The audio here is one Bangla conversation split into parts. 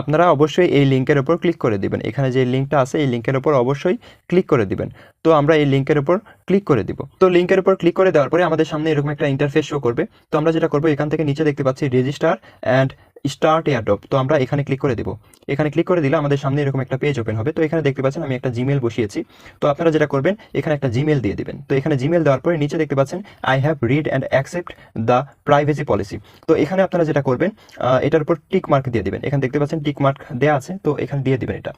আপনারা অবশ্যই এই লিঙ্কের উপর ক্লিক করে দিবেন। এখানে যে লিঙ্কটা আছে এই লিঙ্কের উপর অবশ্যই ক্লিক করে দিবেন। তো আমরা এই লিঙ্কের উপর ক্লিক করে দিব। তো লিঙ্কের উপর ক্লিক করে দেওয়ার পরে আমাদের সামনে এরকম একটা ইন্টারফেস শো করবে। তো আমরা যেটা করব, এখান থেকে নিচে দেখতে পাচ্ছি রেজিস্টার অ্যান্ড স্টার্ট এয়ারড্রপ। তো আমরা এখানে ক্লিক করে দেব। এখানে ক্লিক করে দিলে আমাদের সামনে এরকম একটা পেজ ওপেন হবে। তো এখানে দেখতে পাচ্ছেন আমি একটা জিমেল বসিয়েছি। তো আপনারা যেটা করবেন, এখানে একটা জিমেল দিয়ে দিবেন। তো এখানে জিমেল দেওয়ার পরে নিচে দেখতে পাচ্ছেন I have read and accept the privacy policy. তো এখানে আপনারা যেটা করবেন, এটার উপর টিক মার্ক দিয়ে দিবেন। এখানে দেখতে পাচ্ছেন টিক মার্ক দেওয়া আছে, তো এখানে দিয়ে দিবেন এটা।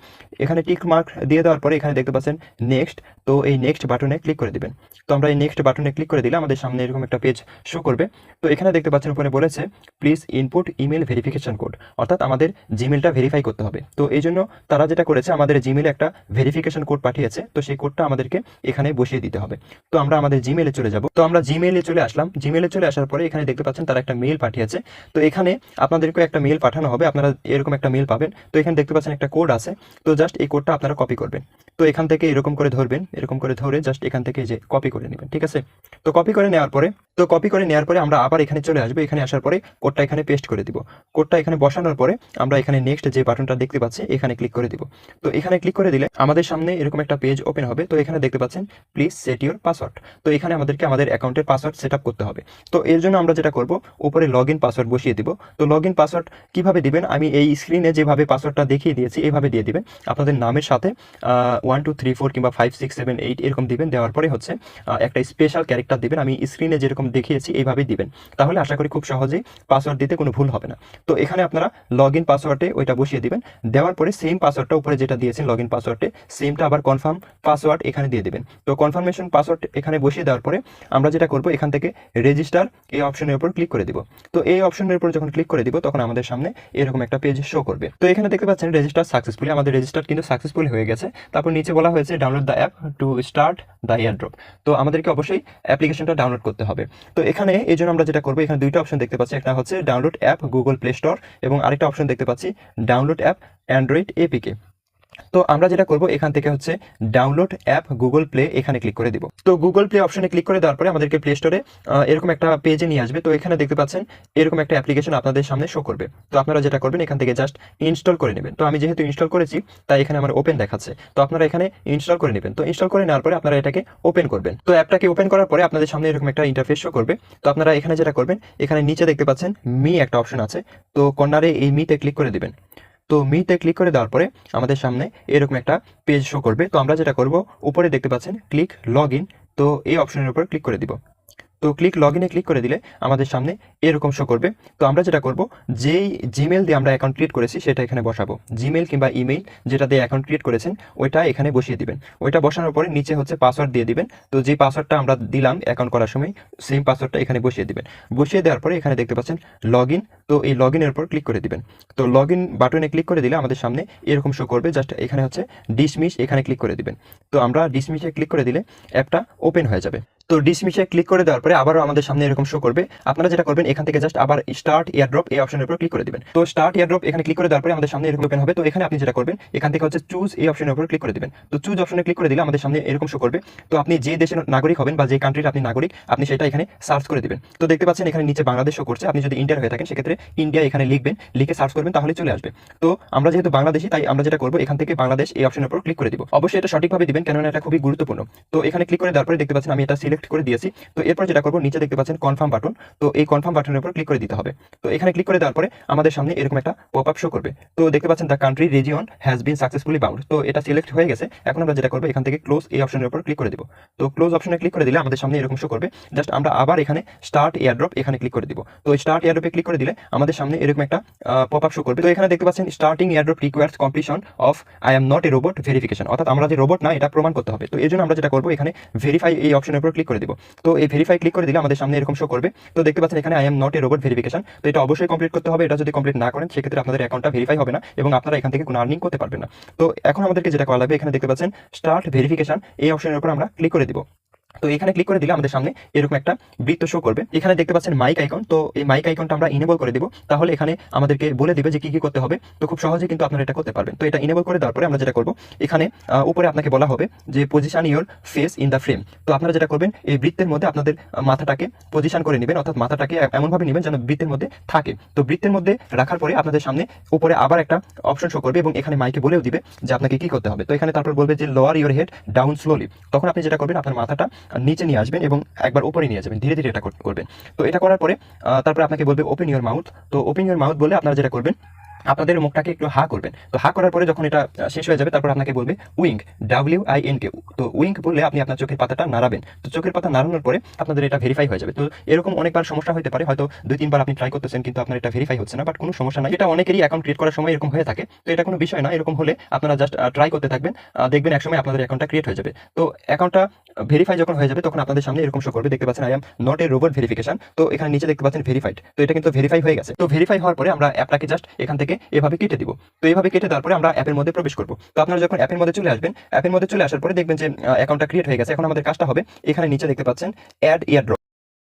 এখানে টিক মার্ক দিয়ে দেওয়ার পরে এখানে দেখতে পাচ্ছেন নেক্সট। তো এই নেক্সট বাটনে ক্লিক করে দিবেন। তো আমরা এই নেক্সট বাটনে ক্লিক করে দিলে আমাদের সামনে এরকম একটা পেজ শো করবে। তো এখানে দেখতে পাচ্ছেন উপরে বলেছে please input email verification code, অর্থাৎ আমাদের জিমেলটা ভেরিফাই করতে হবে। তো এই জন্য তারা যেটা করেছে, আমাদের জিমেলে একটা ভেরিফিকেশন কোড পাঠিয়েছে। তো সেই কোডটা আমাদেরকে এখানে বসিয়ে দিতে হবে। তো আমরা আমাদের জিমেলে চলে যাব। তো আমরা জিমেলে চলে আসলাম। জিমেলে চলে আসার পরে এখানে দেখতে পাচ্ছেন তারা একটা মেল পাঠিয়েছে। তো এখানে আপনাদেরকে একটা মেল পাঠানো হবে, আপনারা এরকম একটা মেল পাবেন। তো এখানে দেখতে পাচ্ছেন একটা কোড আছে। তো জাস্ট এই কোডটা আপনারা কপি করবেন। তো এখান থেকে এরকম করে ধরবেন, এরকম করে ধরে জাস্ট এখান থেকে যে কপি করে নেবেন, ঠিক আছে। তো কপি করে নেওয়ার পরে আমরা আবার এখানে চলে আসবো। এখানে আসার পরে কোডটা এখানে পেস্ট করে দিব। কোডটা এখানে বসানোর পরে আমরা এখানে নেক্সট যে বাটনটা দেখতে পাচ্ছি এখানে ক্লিক করে দিব। তো এখানে ক্লিক করে দিলে আমাদের সামনে এরকম একটা পেজ ওপেন হবে। তো এখানে দেখতে পাচ্ছেন প্লিজ সেট ইউর পাসওয়ার্ড। তো এখানে আমাদেরকে আমাদের অ্যাকাউন্টের পাসওয়ার্ড সেট আপ করতে হবে। তো এর জন্য আমরা যেটা করব, উপরে লগ ইন পাসওয়ার্ড বসিয়ে দিব। তো লগ ইন পাসওয়ার্ড কীভাবে দিবেন, আমি এই স্ক্রিনে যেভাবে পাসওয়ার্ডটা দেখিয়ে দিয়েছি এইভাবে দিয়ে দিবেন। আপনাদের নামের সাথে 1 2 3 4 কিংবা 5 6 7 8 এরকম দিবেন। দেওয়ার পরে হচ্ছে একটা স্পেশাল ক্যারেক্টার দিবেন। আমি স্ক্রিনে যেরকম দেখিয়েছি এইভাবেই দিবেন। তাহলে আশা করি খুব সহজেই পাসওয়ার্ড দিতে কোনো ভুল হবে না। তো এখানে আপনারা লগ ইন পাসওয়ার্ডে ওইটা বসিয়ে দিবেন। দেওয়ার পরে সেম পাসওয়ার্ডটা উপরে যেটা দিয়েছেন লগ ইন পাসওয়ার্ডে, সেমটা আবার কনফার্ম পাসওয়ার্ড এখানে দিয়ে দেবেন। তো কনফার্মেশন পাসওয়ার্ড এখানে বসিয়ে দেওয়ার পরে আমরা যেটা করব, এখান থেকে রেজিস্টার এই অপশনের উপর ক্লিক করে দিব। তো এই অপশনের উপর যখন ক্লিক করে দিব তখন আমাদের সামনে এরকম একটা পেজ শো করবে। তো এখানে দেখতে পাচ্ছেন রেজিস্টার সাকসেসফুলি, আমাদের রেজিস্টার কিন্তু সাকসেসফুল হয়ে গেছে। তারপর নিচে বলা হয়েছে download the app to start the airdrop. তো আমাদেরকে অবশ্যই অ্যাপ্লিকেশনটা ডাউনলোড করতে হবে। তো এখানে এই জন্য আমরা যেটা করবো, এখানে দুইটা অপশন দেখতে পাচ্ছি। একটা হচ্ছে download app Google play store এবং আরেকটা অপশন দেখতে পাচ্ছি ডাউনলোড অ্যাপ অ্যান্ড্রয়েড এপিকে। তো আমরা যেটা করব, এখান থেকে হচ্ছে ডাউনলোড অ্যাপ গুগল প্লে এখানে ক্লিক করে দিব। তো গুগল প্লে অপশনে ক্লিক করে দেওয়ার পরে আমাদেরকে প্লে স্টোরে এরকম একটা পেজে নিয়ে আসবে। তো এখানে দেখতে পাচ্ছেন এরকম একটা অ্যাপ্লিকেশন আপনাদের সামনে শো করবে। তো আপনারা যেটা করবেন, এখান থেকে জাস্ট ইনস্টল করে নেবেন। তো আমি যেহেতু ইনস্টল করেছি তাই এখানে আমার ওপেন দেখাচ্ছে। তো আপনারা এখানে ইনস্টল করে নেবেন। তো ইনস্টল করে নেওয়ার পরে আপনারা এটাকে ওপেন করবেন। তো অ্যাপটাকে ওপেন করার পরে আপনাদের সামনে এরকম একটা ইন্টারফেস শো করবে। তো আপনারা এখানে যেটা করবেন, এখানে নিচে দেখতে পাচ্ছেন মি একটা অপশন আছে। তো কর্নারে এই মিতে ক্লিক করে দিবেন। তো মিতে ক্লিক করে দেওয়ার পরে আমাদের সামনে এরকম একটা পেজ শো করবে। তো আমরা যেটা করব, উপরে দেখতে পাচ্ছেন ক্লিক লগ ইন। তো এই অপশনের উপর ক্লিক করে দিব। তো ক্লিক লগ ইনে ক্লিক করে দিলে আমাদের সামনে এরকম শো করবে। তো আমরা যেটা করব, যেই জিমেল দিয়ে আমরা অ্যাকাউন্ট ক্রিয়েট করেছি সেটা এখানে বসাবো। জিমেল কিংবা ইমেইল যেটা দিয়ে অ্যাকাউন্ট ক্রিয়েট করেছেন ওইটা এখানে বসিয়ে দিবেন। ওইটা বসানোর পরে নিচে হচ্ছে পাসওয়ার্ড দিয়ে দিবেন। তো যে পাসওয়ার্ডটা আমরা দিলাম অ্যাকাউন্ট করার সময় সেম পাসওয়ার্ডটা এখানে বসিয়ে দিবেন। বসিয়ে দেওয়ার পরে এখানে দেখতে পাচ্ছেন লগ ইন। তো এই লগ ইনের উপর ক্লিক করে দিবেন। তো লগ ইন বাটনে ক্লিক করে দিলে আমাদের সামনে এরকম শো করবে। জাস্ট এখানে হচ্ছে ডিসমিস, এখানে ক্লিক করে দিবেন। তো আমরা ডিসমিসে ক্লিক করে দিলে অ্যাপটা ওপেন হয়ে যাবে। তো ডিসমিসে ক্লিক করে দেওয়ার পরে আবারও আমাদের সামনে এরকম শো করবে। আপনারা যেটা করবেন, এখান থেকে জাস্ট আবার স্টার্ট এয়ারড্রপ এই অপশনের উপর ক্লিক করে দিবেন। তো স্টার্ট এয়ারড্রপ এখানে ক্লিক করে দেওয়ার পরে আমাদের সামনে এরকম ওপেন হবে। তো এখানে আপনি যেটা করবেন, এখান থেকে হচ্ছে চুজ এই অপশনের উপর ক্লিক করে দিবেন। তো চুজ অপশনে ক্লিক করে দিলে আমাদের সামনে এরকম শো করবে। তো আপনি যে দেশের নাগরিক হবেন বা যে কান্ট্রির আপনি নাগরিক, আপনি সেটা এখানে সার্চ করে দিবেন। তো দেখতে পাচ্ছেন এখানে নিচে বাংলাদেশ শো করছে। আপনি যদি ইন্ডিয়ার হয়ে থাকেন সেক্ষেত্রে ইন্ডিয়া এখানে লিখবেন, লিখে সার্চ করবেন, তাহলে চলে আসবে। তো আমরা যেহেতু বাংলাদেশি তাই আমরা যেটা করবো, এখান থেকে বাংলাদেশ এই অপশনের উপর ক্লিক করে দিব। অবশ্যই এটা সঠিকভাবে দিবেন, কেননা এটা খুবই গুরুত্বপূর্ণ। তো এখানে ক্লিক করে দেওয়ার পরে দেখতে পাচ্ছেন আমি এটা সিলেক্ট করে দিয়েছি। তো এরপর যেটা করবো, নিচে দেখতে পাচ্ছেন কনফার্ম বাটন। তো এই কনফার্ম বাটনের উপর ক্লিক করে দিতে হবে। তো এখানে ক্লিক করে দেওয়ার পরে আমাদের সামনে এরকম একটা পপ আপ শো করবে। তো দেখতে পাচ্ছেন the country region has been successfully bound. তো এটা সিলেক্ট হয়ে গেছে। এখন আমরা যেটা করবো, এখান থেকে ক্লোজ এই অপশনের উপর ক্লিক করে দিব। তো ক্লোজ অপশনে ক্লিক করে দিলে আমাদের সামনে এরকম শো করবে। জাস্ট আমরা আবার এখানে স্টার্ট এয়ারড্রপ এখানে ক্লিক করে দিব। তো স্টার্ট এয়ারড্রপে ক্লিক করে দিলে আমাদের সামনে এরকম একটা পপ আপ শো করবে। তো এখানে দেখতে পাচ্ছেন starting airdrop requires completion of I am not a robot verification, অর্থাৎ আমরা যে রোবট না এটা প্রমাণ করতে হবে। তো এই জন্য আমরা যেটা করবো, এখানে ভেরিফাই এই অপশনের উপর ক্লিক করে দিব। তো এই ভেরিফাই ক্লিক করে দিলে আমাদের সামনে এরকম শো করবে। তো দেখতে পাচ্ছেন এখানে I am not a robot verification. তো এটা অবশ্যই কমপ্লিট করতে হবে। এটা যদি কমপ্লিট না করেন সেক্ষেত্রে আপনাদের অ্যাকাউন্টটা ভেরিফাই হবে না এবং আপনারা এখান থেকে কোনো আর্নিং করতে পারবেন না। তো এখন আমাদেরকে যেটা করা লাগবে, এখানে দেখতে পাচ্ছেন স্টার্ট ভেরিফিকেশন এই অপশনের উপর আমরা ক্লিক করে দিব। তো এখানে ক্লিক করে দিলে আমাদের সামনে এরকম একটা বৃত্ত শো করবে। এখানে দেখতে পাচ্ছেন মাইক আইকন, তো এই মাইক আইকনটা আমরা ইনেবল করে দিব, তাহলে এখানে আমাদেরকে বলে দিবে যে কি কি করতে হবে। তো খুব সহজে কিন্তু আপনারা এটা করতে পারবেন। তো এটা ইনেবল করে দেওয়ার পরে আমরা যেটা করব, এখানে উপরে আপনাকে বলা হবে যে position your face in the frame. তো আপনারা যেটা করবেন, এই বৃত্তের মধ্যে আপনাদের মাথাটাকে পজিশন করে নেবেন, অর্থাৎ মাথাটাকে এমনভাবে নেবেন যেন বৃত্তের মধ্যে থাকে। তো বৃত্তের মধ্যে রাখার পরে আপনাদের সামনে উপরে আবার একটা অপশন শো করবে এবং এখানে মাইকে বলেও দিবে যে আপনাকে কি করতে হবে। তো এখানে তারপর বলবে যে lower your head down slowly. তখন আপনি যেটা করবেন, আপনার মাথাটা নিচে নিয়ে আসবেন এবং একবার উপরে নিয়ে যাবেন, ধীরে ধীরে এটা করবেন। তো এটা করার পরে তারপরে আপনাকে বলবে ওপেন ইওর মাউথ। তো ওপেন ইওর মাউথ বলে আপনারা যেটা করবেন, আপনাদের মুখটাকে একটু হা করবেন। তো হা করার পরে যখন এটা শেষ হয়ে যাবে, তারপর আপনাকে বলবে উইঙ্ক, WINK। তো উইঙ্ক বললে আপনি আপনার চোখের পাতাটা নাড়াবেন। তো চোখের পাতা নাড়ানোর পরে আপনাদের এটা ভেরিফাই হয়ে যাবে। তো এরকম অনেকবার সমস্যা হতে পারে, হয়তো 2-3 বার আপনি ট্রাই করতেছেন কিন্তু আপনার এটা ভেরিফাই হচ্ছে না, বাট কোনো সমস্যা নাই। এটা অনেকেরই অ্যাকাউন্ট ক্রিয়েট করার সময় এরকম হয়ে থাকে। তো এটা কোনো বিষয় না, এরকম হলে আপনারা জাস্ট ট্রাই করতে থাকবেন, দেখবেন একসময় আপনাদের অ্যাকাউন্টটা ক্রিয়েট হয়ে যাবে। তো অ্যাকাউন্টটা ভেরিফাই যখন হয়ে যাবে, তখন আপনাদের সামনে এরকম শো করবে, দেখতে পাচ্ছেন I am not a robot verification. তো এখানে নিচে দেখতে পাচ্ছেন ভেরিফাইড। তো এটা কিন্তু ভেরিফাই হয়ে গেছে। তো ভেরিফাই হওয়ার পরে আমরা অ্যাপটাকে জাস্ট এখান থেকে এভাবে কেটে দিব। তো এইভাবে কেটে দেওয়ার পরে আমরা অ্যাপের মধ্যে প্রবেশ করব। তো আপনারা যখন অ্যাপের মধ্যে চলে আসবেন, অ্যাপের মধ্যে চলে আসার পরে দেখবেন যে অ্যাকাউন্টটা ক্রিয়েট হয়ে গেছে। এখন আমাদের কাজটা হবে, এখানে নিচে দেখতে পাচ্ছেন অ্যাড এয়ারড্রপ।